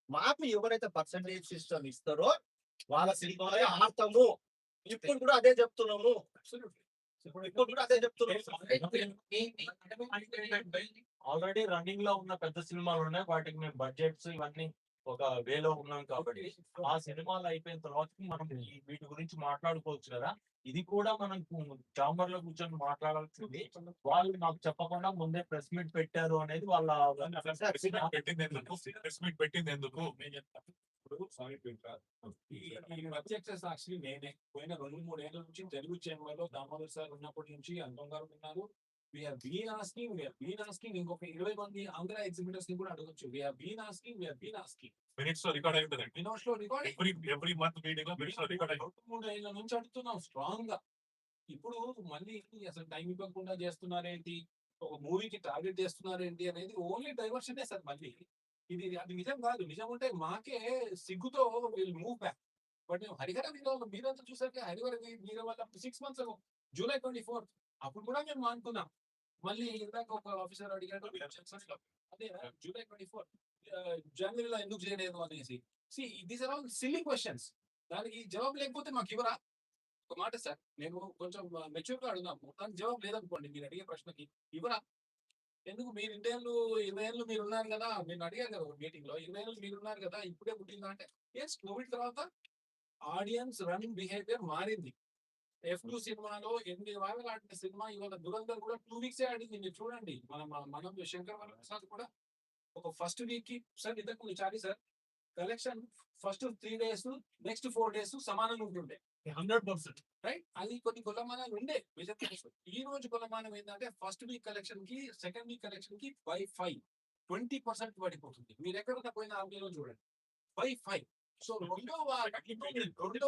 మాకు ఎవరైతే percentage system ఇస్తారో వాళ్ళ సినిమాలే ఆడతాము. ఇప్పుడు కూడా అదే చెప్తున్నాము. ఇప్పుడు కూడా అదే చెప్తున్నాము. ఆల్రెడీ రన్నింగ్ లో ఉన్న పెద్ద సినిమాలు ఉన్నాయి. వాటికి మేము బడ్జెట్స్ ఇవన్నీ ఒక వేలో ఉన్నాం కాబట్టి ఆ సినిమాలు అయిపోయిన తర్వాత మనం వీటి గురించి మాట్లాడుకోవచ్చు కదా. ఇది కూడా మనం చాంబర్ లో కూర్చొని మాట్లాడాల్సింది. వాళ్ళు నాకు చెప్పకుండా ముందే ప్రెస్ మీట్ పెట్టారు అనేది వాళ్ళ ప్రెస్ మీట్ పెట్టింది ఎందుకు నేను చెప్తాను. ఇప్పుడు సారీ ఈ ప్రత్యక్ష సాక్షి నేనే పోయిన 2-3 ఏళ్ల నుంచి తెలుగు చేంబర్లో దామోదర్ సార్ ఉన్నప్పటి నుంచి అంతం గారు ఉన్నారు. We have been asking ఇంకొక 20 మంది ఆంధ్ర ఎగ్జిబిటర్స్ ని కూడా అడగొచ్చు. We have been asking. Minutes లో రికార్డ్ అవుతుందండి. మినిట్స్ లో రికార్డ్ ఎవ్రీ మంత్ మీటింగ్ లో మినిట్స్ లో రికార్డ్ అవుతుంది. 2-3 ఏళ్ల నుంచి అడుగుతున్నాం స్ట్రాంగ్ గా. ఇప్పుడు మళ్ళీ అసలు టైం ఇవ్వకుండా చేస్తున్నారేంటి, ఒక మూవీకి టార్గెట్ చేస్తున్నారేంటి అనేది ఓన్లీ డైవర్షనే సార్. మళ్ళీ అది నిజం కాదు. నిజం ఉంటే మాకే సిగ్గుతో వీళ్ళు మూవ్ బ్యాక్. బట్ హరిహర వీరలో మీరంతా చూసాక హరిహర వీర వల్ల 6 మంత్స్ జూలై 24 అప్పుడు కూడా మేము అనుకున్నాం. మళ్ళీ ఇందాక ఒక ఆఫీసర్ అడిగాడు అదే జూలై 24 జనవరిలో ఎందుకు చేయలేదు అనేసి. These are all silly questions. దానికి జవాబు లేకపోతే మాకు ఇవ్వరా? ఒక మాట సార్, నేను కొంచెం మెచ్యూర్ గా అడుగుదాము. దానికి జవాబు లేదనుకోండి, మీరు అడిగే ప్రశ్నకి ఇవ్వరా? ఎందుకు మీరు 20 ఏళ్ళు మీరు ఉన్నారు కదా, నేను అడిగాను కదా మీటింగ్ లో, 20 ఏళ్ళు మీరు ఉన్నారు కదా, ఇప్పుడే పుట్టిందా అంటే ఎస్, కోవిడ్ తర్వాత ఆడియన్స్ రన్నింగ్ బిహేవియర్ మారింది. F2 సినిమాలో 8 వారాలు ఆడిన సినిమా ఇవాళ దురంధర్ కూడా 2 వీక్స్ ఆడింది. మీరు చూడండి, మనం శంకర్ వరప్రసాద్ కూడా ఒక ఫస్ట్ వీక్ కి సార్ ఇంతకు చాలి sir collection first 3 days next 4 days సమానంగా ఉంటుండే 100%. రైట్, అది కొన్ని కొలమానాలు ఉండే. ఈ రోజు కొలమానం ఏంటంటే ఫస్ట్ వీక్ కలెక్షన్ కి సెకండ్ వీక్ కలెక్షన్ కి బై 5 20% పడిపోతుంది. మీరు ఎక్కడ పోయిన ఆర్మీలో చూడండి బై 5. సో రెండో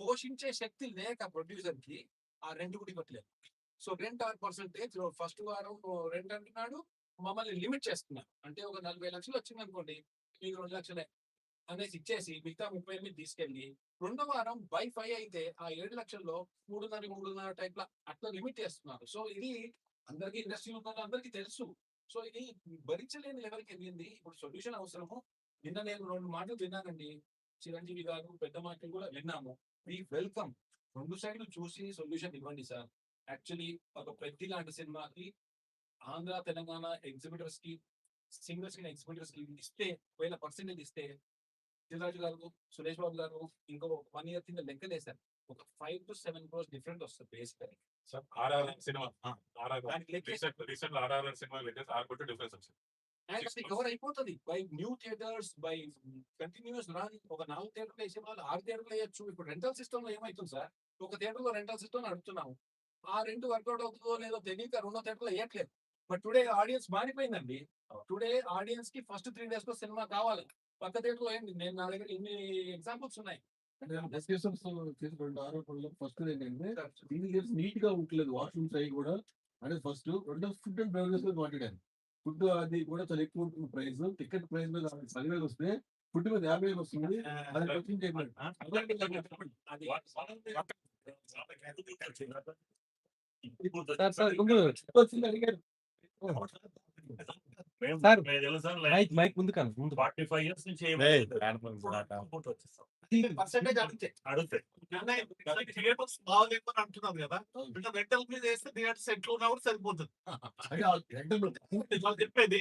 పోషించే శక్తి లేక ప్రొడ్యూసర్ కి ఆ రెంట్ కూడా ఇవ్వట్లేదు. సో రెంట్ 6% ఫస్ట్ వారం రెంట్ అంటున్నాడు, మమ్మల్ని లిమిట్ చేస్తున్నారు. అంటే ఒక 40 లక్షలు వచ్చింది అనుకోండి, మీకు 2 లక్షలే అనేసి ఇచ్చేసి మిగతా 38 తీసుకెళ్ళి రెండో వారం బై 5 అయితే ఆ 7 లక్షల్లో 3.5 టైప్ అట్లా లిమిట్ చేస్తున్నారు. సో ఇది అందరికీ ఇండస్ట్రీలో ఉన్న అందరికీ తెలుసు. సో ఇది భరించలేని లెవెల్కి వెళ్ళింది. ఇప్పుడు సొల్యూషన్ అవసరము. నిన్న నేను 2 మాటలు విన్నానండి, చిరంజీవి గారు పెద్ద మాటలు కూడా విన్నాము. Me welcome. 2 సైడ్లు చూసి సొల్యూషన్ ఇవ్వండి సార్. యాక్చువల్లీ ఒక పెద్ద లాంటి సినిమాకి ఆంధ్ర తెలంగాణ ఎగ్జిబిటర్స్ కి సింగిల్ స్క్రీన్ ఎగ్జిబిటర్స్ కి ఇస్తే ఒకవేళ పర్సెంటేజ్ ఇస్తే చిరాజు గారు, సురేష్ బాబు గారు ఇంకో 1 year కింద లెక్కలేసారు, ఒక 5 to 7 crores డిఫరెంట్ వస్తుంది basically. Sir RRR cinema recent RRR cinema లెక్కేసి 6 కోట్లు డిఫరెన్స్ వచ్చింది. కవర్ అయిపోతుంది by new theatres, by continuous run. ఒక 4 థియేటర్లు వేసే వాళ్ళు 6 థియేటర్లు వేయచ్చు. ఇప్పుడు రెంటల్ సిస్టమ్ లో ఏమైతుంది సార్, ఒక థియేటర్ లో రెంటల్ సిస్టమ్ అడుగుతున్నాము, ఆ రెంట్ వర్కౌట్ అవుతుందో లేదో తెలియక 2వ థియేటర్లో వేయట్లేదు. బట్ టుడే ఆడియన్స్ మారిపోయిందండి. టుడే ఆడియన్స్ కి ఫస్ట్ 3 days లో సినిమా కావాలి. పక్క థియేటర్ లో ఏంటి, నా దగ్గర ఇన్ని ఎగ్జాంపుల్స్ ఉన్నాయి. డిస్కషన్స్ చేసిన ఆరోపణలు ఫస్ట్ ఏంటంటే దీనికి నీట్ గా ఉండలేదు. వాష్రూమ్స్ అవి కూడా అంటే ఫస్ట్ రెండో ఫుడ్ అండ్ బెవరేజెస్ మాట్లాడాను. ఫుడ్ అది కూడా చాలా ఎక్కువ ఉంటుంది ప్రైస్. టికెట్ ప్రైస్ మీద 10,000 వస్తే ఫుడ్ మీద 50,000 వస్తుంది. అది అడిగారు మైక్ ముందు కానీ 45 years నుంచి పర్సెంటేజ్ అడిగితే థియేటర్స్ బాగోలేకపోతే అంటున్నారు కదా, రెంటల్ మీద వేస్తే థియేటర్స్ ఎట్లా ఉన్నా కూడా సరిపోతుంది. అంటే చెప్పేది